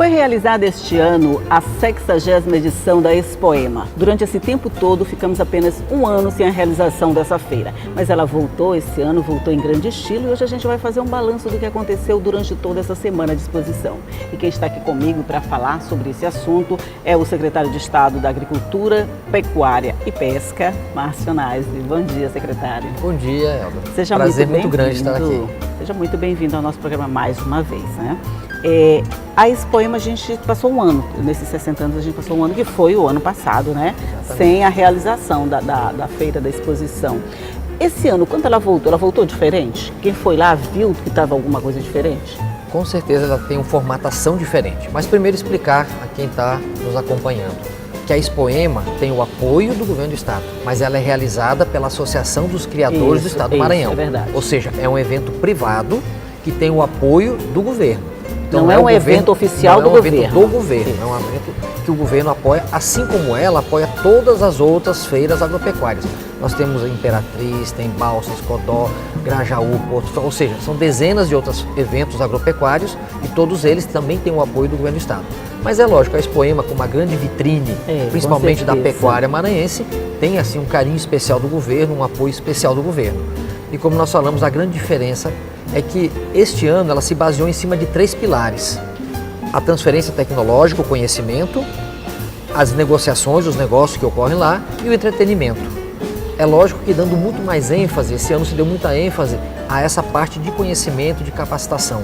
Foi realizada este ano a 60ª edição da Expoema. Durante esse tempo todo, ficamos apenas um ano sem a realização dessa feira. Mas ela voltou esse ano, voltou em grande estilo, e hoje a gente vai fazer um balanço do que aconteceu durante toda essa semana de exposição. E quem está aqui comigo para falar sobre esse assunto é o secretário de Estado da Agricultura, Pecuária e Pesca, Márcio Nasri. Bom dia, secretário. Bom dia, Elda. Seja prazer muito grande estar aqui. Seja muito bem-vindo ao nosso programa mais uma vez, né? A Expoema, a gente passou um ano, nesses 60 anos a gente passou um ano, que foi o ano passado, né? Exatamente. Sem a realização da feira, da exposição. Esse ano, quando ela voltou diferente? Quem foi lá viu que estava alguma coisa diferente? Com certeza ela tem uma formatação diferente, mas primeiro explicar a quem está nos acompanhando que a Expoema tem o apoio do Governo do Estado, mas ela é realizada pela Associação dos Criadores do Estado do Maranhão. É verdade. Ou seja, é um evento privado que tem o apoio do governo. Então, não é um evento oficial do governo. É um evento do governo, é um evento que o governo apoia, assim como ela apoia todas as outras feiras agropecuárias. Nós temos a Imperatriz, tem Balsas, Codó, Grajaú, Porto, ou seja, são dezenas de outros eventos agropecuários e todos eles também têm o apoio do Governo do Estado. Mas é lógico, a Expoema, com uma grande vitrine, principalmente da pecuária maranhense, tem assim um carinho especial do governo, um apoio especial do governo. E como nós falamos, a grande diferença é que este ano ela se baseou em cima de 3 pilares: a transferência tecnológica, o conhecimento, as negociações, os negócios que ocorrem lá e o entretenimento. É lógico que dando muito mais ênfase, esse ano se deu muita ênfase a essa parte de conhecimento, de capacitação.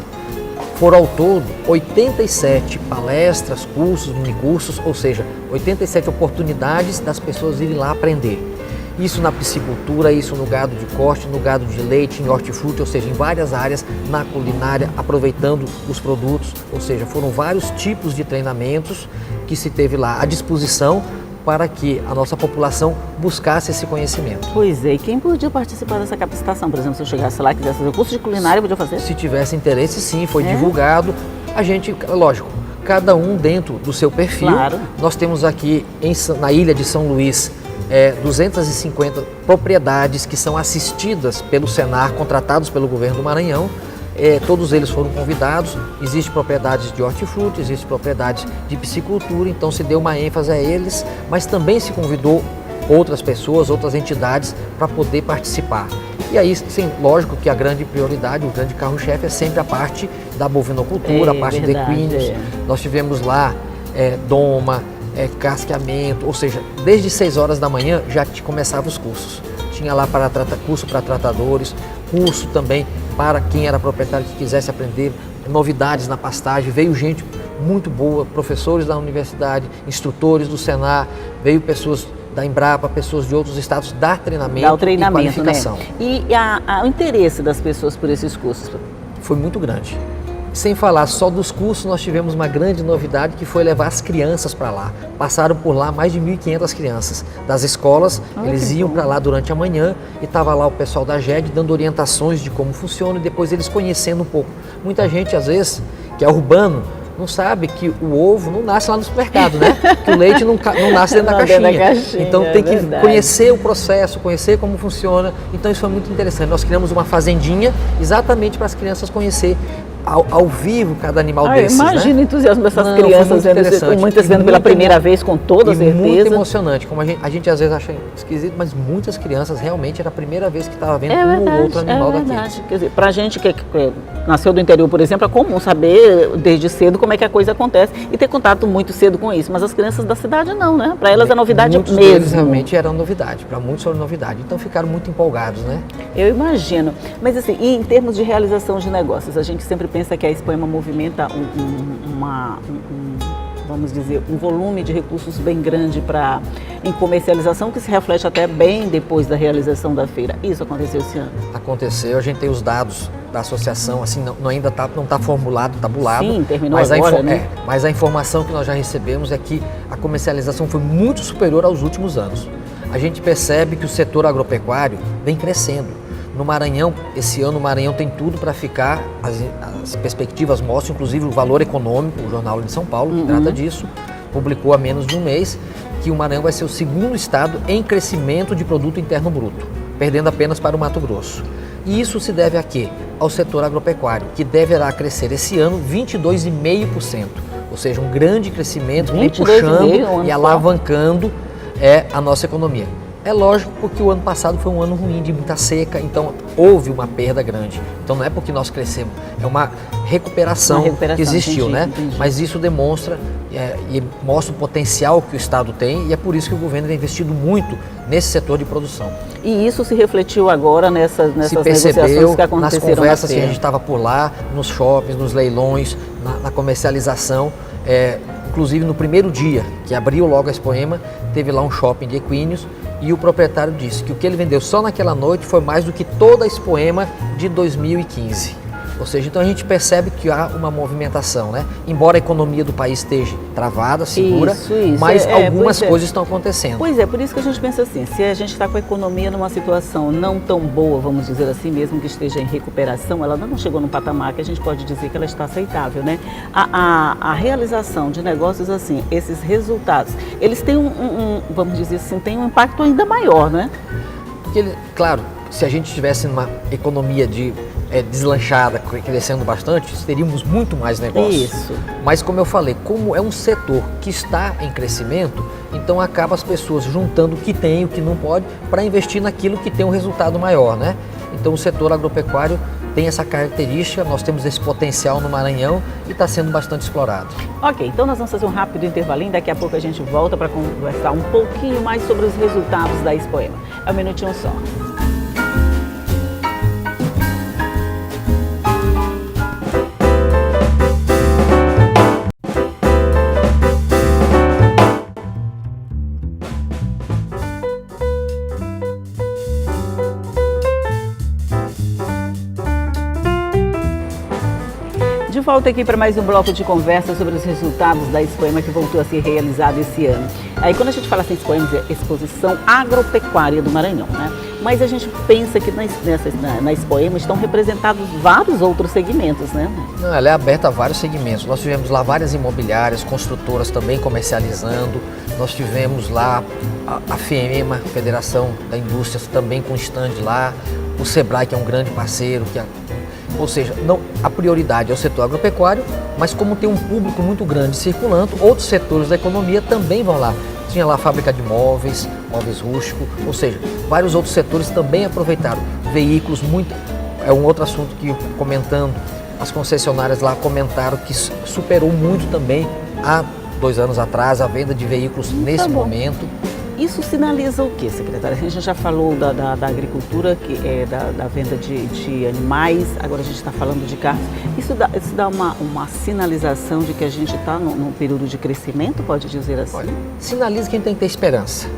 Foram ao todo 87 palestras, cursos, minicursos, ou seja, 87 oportunidades das pessoas irem lá aprender. Isso na piscicultura, isso no gado de corte, no gado de leite, em hortifruti, ou seja, em várias áreas, na culinária, aproveitando os produtos, ou seja, foram vários tipos de treinamentos que se teve lá à disposição para que a nossa população buscasse esse conhecimento. Pois é, e quem podia participar dessa capacitação? Por exemplo, se eu chegasse lá e quisesse fazer o curso de culinária, podia fazer? Se tivesse interesse, sim, foi divulgado. A gente, lógico, cada um dentro do seu perfil. Claro. Nós temos aqui na ilha de São Luís 250 propriedades que são assistidas pelo Senar, contratados pelo governo do Maranhão. Todos eles foram convidados. Existem propriedades de hortifruti, existem propriedades de piscicultura, então se deu uma ênfase a eles, mas também se convidou outras pessoas, outras entidades para poder participar. E aí, sim, lógico que a grande prioridade, o grande carro-chefe é sempre a parte da bovinocultura, a parte de equinos. Nós tivemos lá doma, casqueamento, ou seja, desde 6 horas da manhã já começavam os cursos. Tinha lá curso para tratadores, curso também para quem era proprietário que quisesse aprender novidades na pastagem. Veio gente muito boa, professores da universidade, instrutores do Senar, veio pessoas da Embrapa, pessoas de outros estados dar treinamento, e qualificação. Né? E o interesse das pessoas por esses cursos? Foi muito grande. Sem falar só dos cursos, nós tivemos uma grande novidade que foi levar as crianças para lá. Passaram por lá mais de 1.500 crianças das escolas, eles iam para lá durante a manhã e estava lá o pessoal da GED dando orientações de como funciona e depois eles conhecendo um pouco. Muita gente, às vezes, que é urbano, não sabe que o ovo não nasce lá no supermercado, né? Que o leite não nasce dentro da caixinha. Então tem que conhecer o processo, conhecer como funciona. Então isso foi muito interessante. Nós criamos uma fazendinha exatamente para as crianças conhecer ao vivo cada animal desses, imagina, né? O entusiasmo dessas crianças, muitas vendo pela primeira vez, com toda certeza. Muito emocionante, como a gente às vezes acha esquisito, mas muitas crianças realmente era a primeira vez que estava vendo um ou outro animal daqueles. Quer dizer, pra gente que nasceu do interior, por exemplo, é comum saber desde cedo como é que a coisa acontece e ter contato muito cedo com isso, mas as crianças da cidade não, né? Para elas é novidade mesmo. Deles realmente era novidade, para muitos era novidade, então ficaram muito empolgados, né? Eu imagino, mas assim, e em termos de realização de negócios, a gente sempre pensa que a Expoema movimenta vamos dizer, um volume de recursos bem grande em comercialização, que se reflete até bem depois da realização da feira. Isso aconteceu esse ano? Aconteceu, a gente tem os dados da associação, assim, ainda não está formulado, tabulado. Sim, terminou mas agora, né? Mas a informação que nós já recebemos é que a comercialização foi muito superior aos últimos anos. A gente percebe que o setor agropecuário vem crescendo. No Maranhão, esse ano o Maranhão tem tudo para ficar, as perspectivas mostram, inclusive o Valor Econômico, o jornal de São Paulo, que trata disso, publicou há menos de um mês, que o Maranhão vai ser o segundo estado em crescimento de produto interno bruto, perdendo apenas para o Mato Grosso. E isso se deve a quê? Ao setor agropecuário, que deverá crescer esse ano 22,5%. ou seja, um grande crescimento que vem 22,5 puxando e alavancando a nossa economia. É lógico porque o ano passado foi um ano ruim, de muita seca, então houve uma perda grande. Então não é porque nós crescemos, é uma recuperação que existiu, né? Entendi. Mas isso demonstra e mostra o potencial que o Estado tem, e é por isso que o governo tem investido muito nesse setor de produção. E isso se refletiu agora nessas se negociações percebeu que aconteceram nas conversas na que a feira. gente estava por lá, nos shoppings, nos leilões, na comercialização. Inclusive no primeiro dia que abriu logo a Expoema, teve lá um shopping de equinos e o proprietário disse que o que ele vendeu só naquela noite foi mais do que toda a Expoema de 2015. Ou seja, então a gente percebe que há uma movimentação, né? Embora a economia do país esteja travada, segura, Isso. mas algumas coisas estão acontecendo. Pois é, por isso que a gente pensa assim, se a gente está com a economia numa situação não tão boa, vamos dizer assim, mesmo que esteja em recuperação, ela ainda não chegou num patamar que a gente pode dizer que ela está aceitável, né? A realização de negócios assim, esses resultados, eles têm vamos dizer assim, tem um impacto ainda maior, né? Porque, claro, se a gente estivesse numa economia deslanchada, crescendo bastante, teríamos muito mais negócios. Isso. Mas como eu falei, como é um setor que está em crescimento, então acaba as pessoas juntando o que tem e o que não pode para investir naquilo que tem um resultado maior, né? Então o setor agropecuário tem essa característica, nós temos esse potencial no Maranhão e está sendo bastante explorado. Ok, então nós vamos fazer um rápido intervalinho, daqui a pouco a gente volta para conversar um pouquinho mais sobre os resultados da Expoema. É um minutinho só. De volta aqui para mais um bloco de conversa sobre os resultados da Expoema que voltou a ser realizada esse ano. Aí quando a gente fala assim, Expoema, é Exposição Agropecuária do Maranhão, né? Mas a gente pensa que na Expoema estão representados vários outros segmentos, né? Não, ela é aberta a vários segmentos. Nós tivemos lá várias imobiliárias, construtoras também comercializando. Nós tivemos lá a FEMEMA, Federação da Indústria, também com stand lá. O Sebrae, que é um grande parceiro, ou seja, não, a prioridade é o setor agropecuário, mas como tem um público muito grande circulando, outros setores da economia também vão lá. Tinha lá a fábrica de móveis rústicos, ou seja, vários outros setores também aproveitaram. Veículos, é um outro assunto que, comentando, as concessionárias lá comentaram que superou muito também há 2 anos atrás a venda de veículos nesse momento. Isso sinaliza o que, secretária? A gente já falou da agricultura, que é da venda de animais, agora a gente está falando de carros. Isso dá uma sinalização de que a gente está num período de crescimento, pode dizer assim? Olha, sinaliza que a gente tem que ter esperança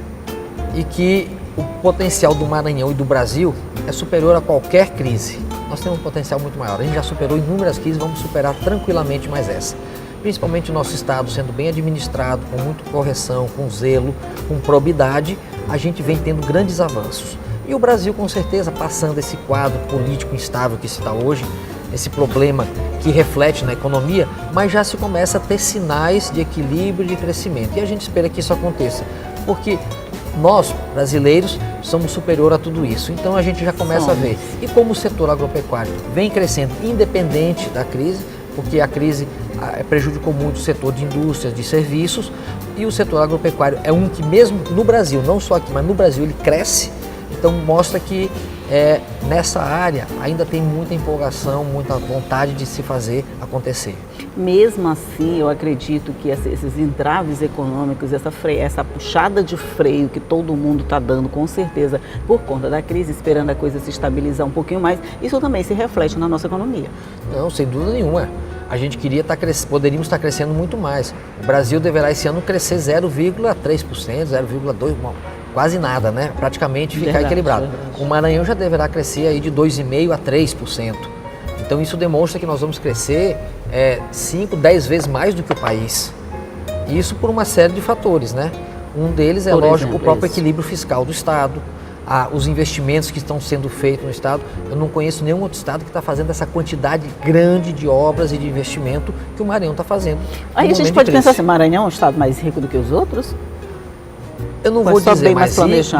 e que o potencial do Maranhão e do Brasil é superior a qualquer crise. Nós temos um potencial muito maior. A gente já superou inúmeras crises, vamos superar tranquilamente mais essa. Principalmente o nosso estado sendo bem administrado, com muita correção, com zelo, com probidade, a gente vem tendo grandes avanços. E o Brasil, com certeza, passando esse quadro político instável que está hoje, esse problema que reflete na economia, mas já se começa a ter sinais de equilíbrio e de crescimento. E a gente espera que isso aconteça, porque nós, brasileiros, somos superior a tudo isso. Então a gente já começa a ver. E como o setor agropecuário vem crescendo independente da crise, porque a crise prejudicou muito o setor de indústrias, de serviços, e o setor agropecuário é um que mesmo no Brasil, não só aqui, mas no Brasil ele cresce, então mostra que nessa área ainda tem muita empolgação, muita vontade de se fazer acontecer. Mesmo assim, eu acredito que esses entraves econômicos, essa puxada de freio que todo mundo está dando, com certeza, por conta da crise, esperando a coisa se estabilizar um pouquinho mais, isso também se reflete na nossa economia. Não, sem dúvida nenhuma. A gente poderíamos estar crescendo muito mais. O Brasil deverá esse ano crescer 0,3%, 0,2%, quase nada, né? Praticamente ficar equilibrado. O Maranhão já deverá crescer aí de 2,5% a 3%. Então isso demonstra que nós vamos crescer 5, 10 vezes mais do que o país. Isso por uma série de fatores, né? Um deles é, lógico, o próprio equilíbrio fiscal do Estado, os investimentos que estão sendo feitos no Estado. Eu não conheço nenhum outro Estado que está fazendo essa quantidade grande de obras e de investimento que o Maranhão está fazendo. Aí a gente pode pensar assim, Maranhão é um Estado mais rico do que os outros? Eu não vou dizer mais rico,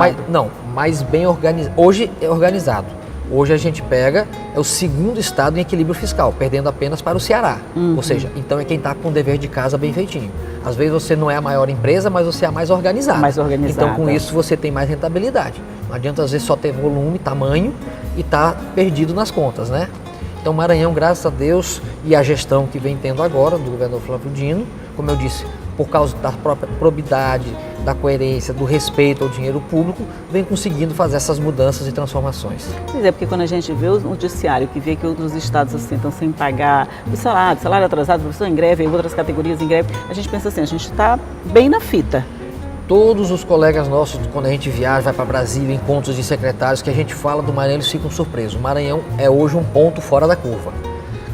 mas bem organizado. Hoje é organizado. Hoje a gente pega, é o segundo estado em equilíbrio fiscal, perdendo apenas para o Ceará. Ou seja, então é quem está com o dever de casa bem feitinho. Às vezes você não é a maior empresa, mas você é a mais organizada. Mais organizada. Então com isso você tem mais rentabilidade. Não adianta às vezes só ter volume, tamanho e tá perdido nas contas, né? Então Maranhão, graças a Deus, e a gestão que vem tendo agora do governador Flávio Dino, como eu disse, por causa da própria probidade, da coerência, do respeito ao dinheiro público, vem conseguindo fazer essas mudanças e transformações. Pois é, porque quando a gente vê o noticiário, que vê que outros estados assim, estão sem pagar o salário atrasado, professor em greve, outras categorias em greve, a gente pensa assim, a gente está bem na fita. Todos os colegas nossos, quando a gente viaja, vai para Brasília, encontros de secretários, que a gente fala do Maranhão, eles ficam surpresos. O Maranhão é hoje um ponto fora da curva.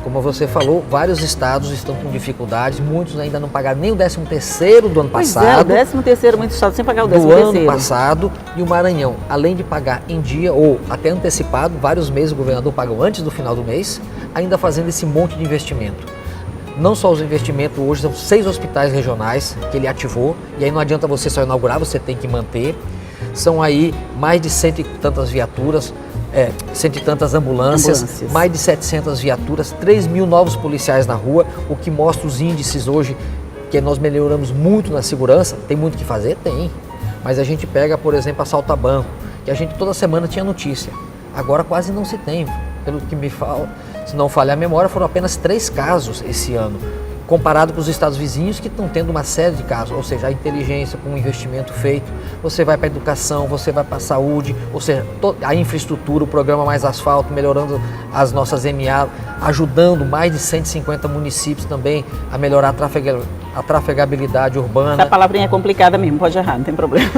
Como você falou, vários estados estão com dificuldades, muitos ainda não pagaram nem o 13º do ano passado. Pois é, o 13º, muitos estados sem pagar o 13º. Do ano passado, e o Maranhão, além de pagar em dia ou até antecipado, vários meses o governador pagou antes do final do mês, ainda fazendo esse monte de investimento. Não só os investimentos, hoje são 6 hospitais regionais que ele ativou, e aí não adianta você só inaugurar, você tem que manter. São aí mais de 100 e tantas viaturas, 100 e tantas ambulâncias, mais de 700 viaturas, 3 mil novos policiais na rua, o que mostra os índices hoje, que nós melhoramos muito na segurança. Tem muito o que fazer? Tem. Mas a gente pega, por exemplo, assalto a banco, que a gente toda semana tinha notícia. Agora quase não se tem, pelo que me fala, se não falhar a memória, foram apenas 3 casos esse ano, comparado com os estados vizinhos que estão tendo uma série de casos, ou seja, a inteligência com o investimento feito, você vai para a educação, você vai para a saúde, ou seja, a infraestrutura, o programa Mais Asfalto, melhorando as nossas MA, ajudando mais de 150 municípios também a melhorar a trafegabilidade urbana. Essa palavrinha é complicada mesmo, pode errar, não tem problema.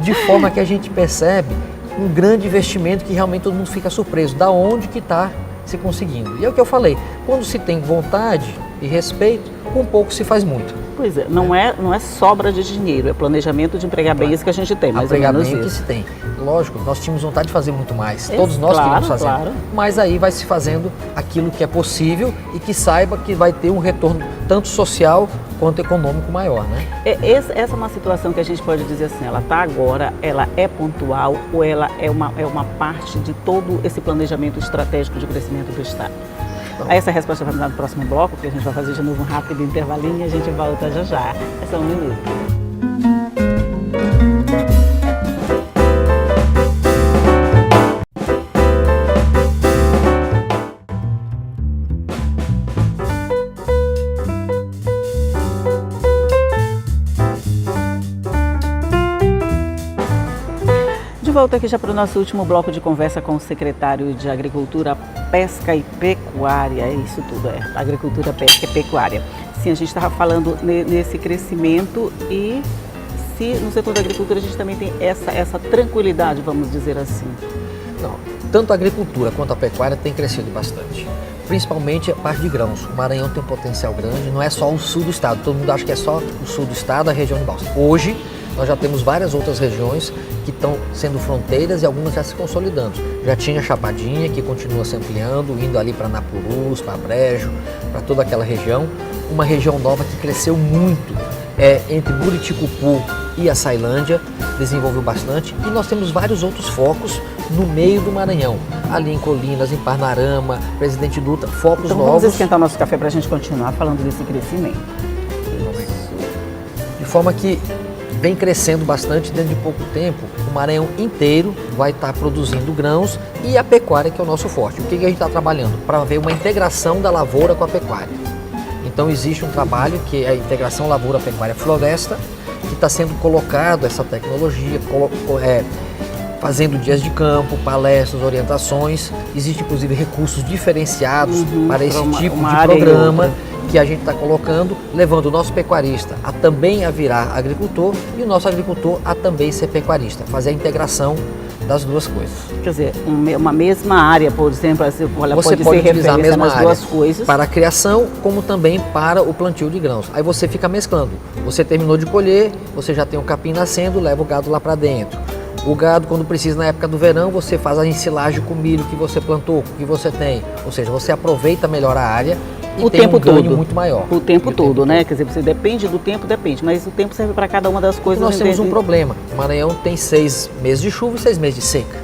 De forma que a gente percebe um grande investimento que realmente todo mundo fica surpreso, da onde que está se conseguindo. E é o que eu falei, quando se tem vontade e respeito, com pouco se faz muito. Pois é, não é sobra de dinheiro, é planejamento de empregar bem isso que a gente tem, mais ou menos isso. Que se tem. Lógico, nós tínhamos vontade de fazer muito mais, todos nós queríamos fazer, mas aí vai se fazendo aquilo que é possível e que saiba que vai ter um retorno tanto social quanto econômico maior, né? Essa é uma situação que a gente pode dizer assim, ela está agora, ela é pontual ou ela é uma parte de todo esse planejamento estratégico de crescimento do Estado? A essa resposta vai me dar no próximo bloco, porque a gente vai fazer de novo um rápido intervalinho e a gente volta já já. É só um minuto. Volta aqui já para o nosso último bloco de conversa com o secretário de Agricultura, Pesca e Pecuária, isso tudo agricultura, pesca e pecuária. Sim, a gente estava falando nesse crescimento e se no setor da agricultura a gente também tem essa tranquilidade, vamos dizer assim. Não, tanto a agricultura quanto a pecuária tem crescido bastante, principalmente a parte de grãos. O Maranhão tem um potencial grande, não é só o sul do estado, todo mundo acha que é só o sul do estado, a região de Balsas. Hoje, nós já temos várias outras regiões que estão sendo fronteiras e algumas já se consolidando. Já tinha Chapadinha, que continua se ampliando, indo ali para Napurus, para Brejo, para toda aquela região. Uma região nova que cresceu muito, entre Buriticupu e a Açailândia, desenvolveu bastante. E nós temos vários outros focos no meio do Maranhão, ali em Colinas, em Parnarama, Presidente Dutra, focos então, novos. Vamos esquentar nosso café para a gente continuar falando desse crescimento. De forma que vem crescendo bastante, dentro de pouco tempo, o Maranhão inteiro vai estar produzindo grãos e a pecuária, que é o nosso forte. O que a gente está trabalhando? Para ver uma integração da lavoura com a pecuária. Então existe um trabalho que é a integração lavoura-pecuária-floresta, que está sendo colocado essa tecnologia, fazendo dias de campo, palestras, orientações. Existem inclusive recursos diferenciados para esse tipo de programa que a gente está colocando, levando o nosso pecuarista a também a virar agricultor e o nosso agricultor a também ser pecuarista, fazer a integração das duas coisas. Quer dizer, uma mesma área, por exemplo, ela você pode ser utilizar a mesma área duas coisas para a criação, como também para o plantio de grãos. Aí você fica mesclando. Você terminou de colher, você já tem o capim nascendo, leva o gado lá para dentro. O gado, quando precisa na época do verão, você faz a ensilagem com o milho que você plantou, que você tem. Ou seja, você aproveita melhor a área e o tem tempo um ganho todo. muito maior. O tempo todo, né? Quer dizer, você depende do tempo, mas o tempo serve para cada uma das coisas. Nós temos um problema. O Maranhão tem 6 meses de chuva e 6 meses de seca.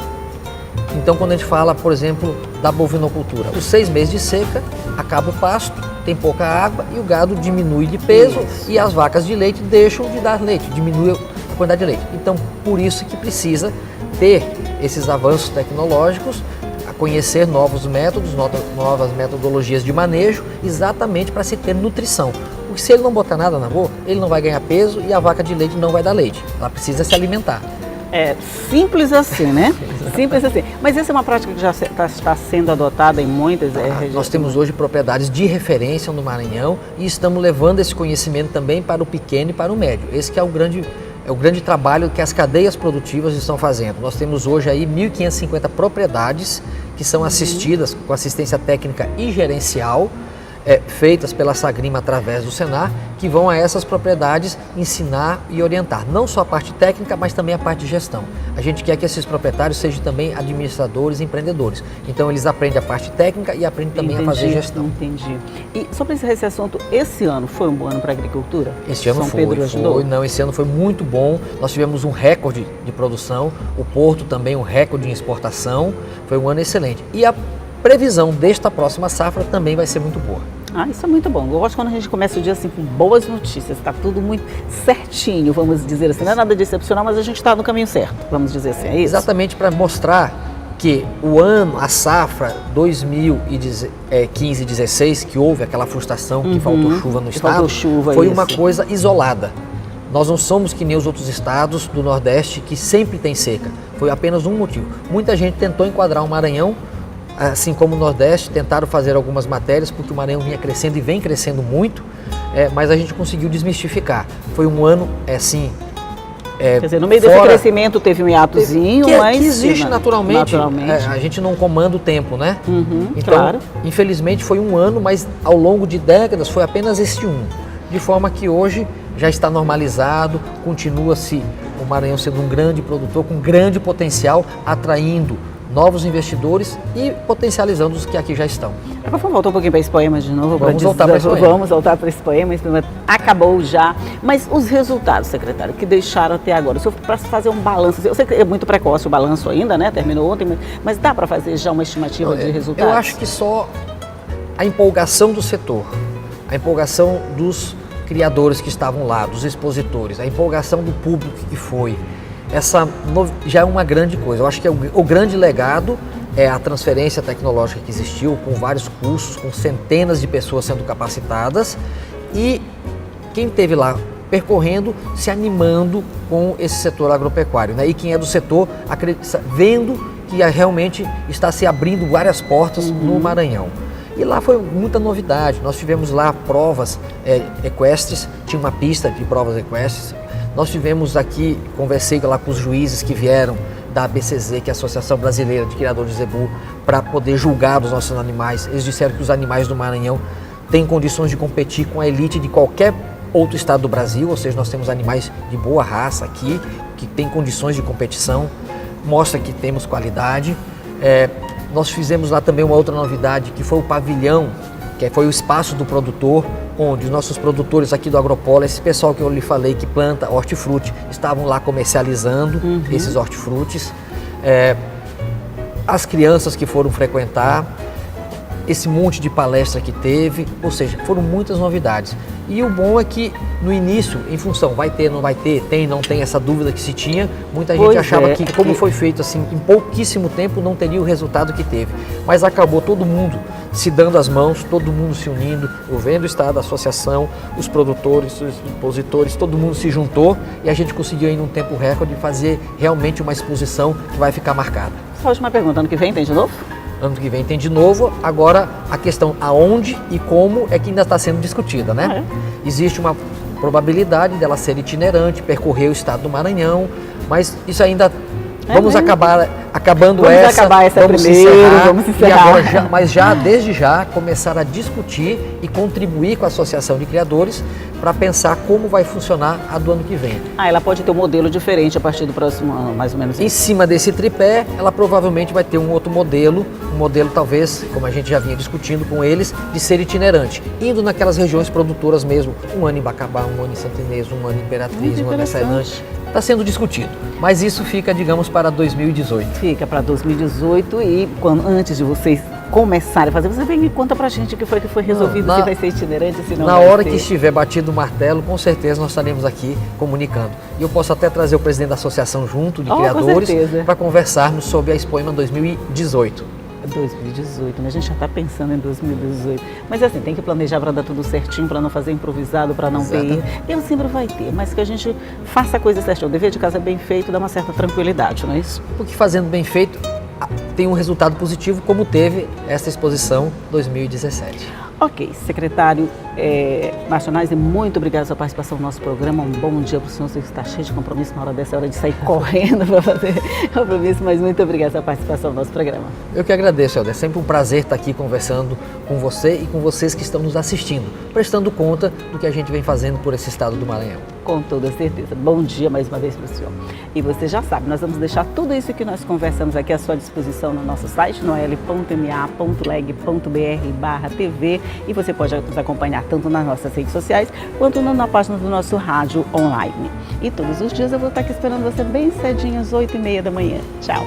Então, quando a gente fala, por exemplo, da bovinocultura, os 6 meses de seca, acaba o pasto, tem pouca água e o gado diminui de peso e as vacas de leite deixam de dar leite, diminui a quantidade de leite. Então, por isso que precisa ter esses avanços tecnológicos, a conhecer novos métodos, novas metodologias de manejo, exatamente para se ter nutrição. Porque se ele não botar nada na boca, ele não vai ganhar peso e a vaca de leite não vai dar leite. Ela precisa se alimentar. É simples assim, né? Simples assim. Mas essa é uma prática que já está sendo adotada em muitas regiões. Nós temos hoje propriedades de referência no Maranhão e estamos levando esse conhecimento também para o pequeno e para o médio. Esse que é o grande trabalho que as cadeias produtivas estão fazendo. Nós temos hoje aí 1.550 propriedades que são assistidas com assistência técnica e gerencial, feitas pela Sagrima através do Senar, que vão a essas propriedades ensinar e orientar, não só a parte técnica, mas também a parte de gestão. A gente quer que esses proprietários sejam também administradores e empreendedores. Então eles aprendem a parte técnica e aprendem também a fazer gestão. Entendi. E sobre esse assunto, esse ano foi um bom ano para a agricultura? Esse ano esse ano foi muito bom. Nós tivemos um recorde de produção, o Porto também um recorde em exportação, foi um ano excelente. E a previsão desta próxima safra também vai ser muito boa. Isso é muito bom. Eu gosto quando a gente começa o dia assim com boas notícias, está tudo muito certinho, vamos dizer assim. Não é nada de excepcional, mas a gente está no caminho certo, vamos dizer assim, é isso? Exatamente, para mostrar que a safra 2015-16, que houve aquela frustração, que faltou chuva no estado, foi uma coisa isolada. Nós não somos que nem os outros estados do Nordeste que sempre tem seca. Foi apenas um motivo. Muita gente tentou enquadrar o Maranhão, assim como o Nordeste, tentaram fazer algumas matérias, porque o Maranhão vinha crescendo e vem crescendo muito, mas a gente conseguiu desmistificar. Foi um ano, assim... Quer dizer, no meio desse crescimento teve um hiatozinho, mas... Que existe naturalmente. A gente não comanda o tempo, né? Então, claro. Infelizmente foi um ano, mas ao longo de décadas foi apenas este um. De forma que hoje já está normalizado, continua-se o Maranhão sendo um grande produtor, com grande potencial, atraindo novos investidores e potencializando os que aqui já estão. Vamos voltar um pouquinho para esse poema de novo? Vamos voltar para esse poema. Vamos voltar para esse poema acabou já. Mas os resultados, secretário, que deixaram até agora, para fazer um balanço, eu sei que é muito precoce o balanço ainda, né? Terminou ontem, mas dá para fazer já uma estimativa de resultados? Eu acho que só a empolgação do setor, a empolgação dos criadores que estavam lá, dos expositores, a empolgação do público que foi, já é uma grande coisa. Eu acho que o grande legado é a transferência tecnológica que existiu, com vários cursos, com centenas de pessoas sendo capacitadas e quem esteve lá percorrendo, se animando com esse setor agropecuário, né? E quem é do setor vendo que realmente está se abrindo várias portas no Maranhão. E lá foi muita novidade. Nós tivemos lá provas equestres, tinha uma pista de provas equestres. Nós tivemos aqui, conversei lá com os juízes que vieram da ABCZ, que é a Associação Brasileira de Criadores de Zebu, para poder julgar os nossos animais. Eles disseram que os animais do Maranhão têm condições de competir com a elite de qualquer outro estado do Brasil, ou seja, nós temos animais de boa raça aqui, que têm condições de competição, mostra que temos qualidade. Nós fizemos lá também uma outra novidade, que foi o pavilhão, que foi o espaço do produtor, onde os nossos produtores aqui do Agropolo, esse pessoal que eu lhe falei que planta hortifruti, estavam lá comercializando esses hortifrutis. As crianças que foram frequentar, esse monte de palestra que teve, ou seja, foram muitas novidades. E o bom é que no início, em função, vai ter, não vai ter, tem, não tem, essa dúvida que se tinha, muita gente achava que como foi feito assim, em pouquíssimo tempo não teria o resultado que teve. Mas acabou todo mundo se dando as mãos, todo mundo se unindo, o governo do estado, a associação, os produtores, os expositores, todo mundo se juntou e a gente conseguiu em um tempo recorde fazer realmente uma exposição que vai ficar marcada. Só última pergunta, ano que vem tem de novo? Ano que vem tem de novo, agora a questão aonde e como é que ainda está sendo discutida, né? Existe uma probabilidade dela ser itinerante, percorrer o estado do Maranhão, mas isso ainda... Vamos acabar acabando vamos essa. Acabar essa vamos primeiro, vamos encerrar. E agora mas desde já, começar a discutir e contribuir com a Associação de Criadores para pensar como vai funcionar a do ano que vem. Ela pode ter um modelo diferente a partir do próximo ano, mais ou menos. Em cima desse tripé, ela provavelmente vai ter um outro modelo, talvez, como a gente já vinha discutindo com eles, de ser itinerante, indo naquelas regiões produtoras mesmo, um ano em Bacabá, um ano em Santo Inês, um ano em Imperatriz, um ano em Ceilândia, está sendo discutido. Mas isso fica, digamos, para 2018. Fica para 2018 e antes de vocês começarem a fazer, você vem e conta pra gente o que foi resolvido, se vai ser itinerante, se não na vai hora ser. Que estiver batido o martelo, com certeza nós estaremos aqui comunicando. E eu posso até trazer o presidente da associação junto, de criadores, para conversarmos sobre a Expoema 2018. 2018, né? A gente já está pensando em 2018. Mas assim, tem que planejar para dar tudo certinho, para não fazer improvisado, para não ter. Eu sempre vai ter, mas que a gente faça a coisa certinha. O dever de casa bem feito dá uma certa tranquilidade, não é isso? Porque fazendo bem feito, tem um resultado positivo, como teve essa exposição 2017. Ok, secretário Marcionais, muito obrigado pela sua participação no nosso programa. Um bom dia para o senhor, você está cheio de compromisso na hora dessa, hora de sair correndo para fazer compromisso, mas muito obrigado pela sua participação no nosso programa. Eu que agradeço, Helder. É sempre um prazer estar aqui conversando com você e com vocês que estão nos assistindo, prestando conta do que a gente vem fazendo por esse estado do Maranhão. Com toda certeza. Bom dia mais uma vez para o senhor. E você já sabe, nós vamos deixar tudo isso que nós conversamos aqui à sua disposição no nosso site, noel.ma.leg.br/TV, e você pode nos acompanhar tanto nas nossas redes sociais quanto na página do nosso rádio online. E todos os dias eu vou estar aqui esperando você bem cedinho às 8h30 da manhã. Tchau!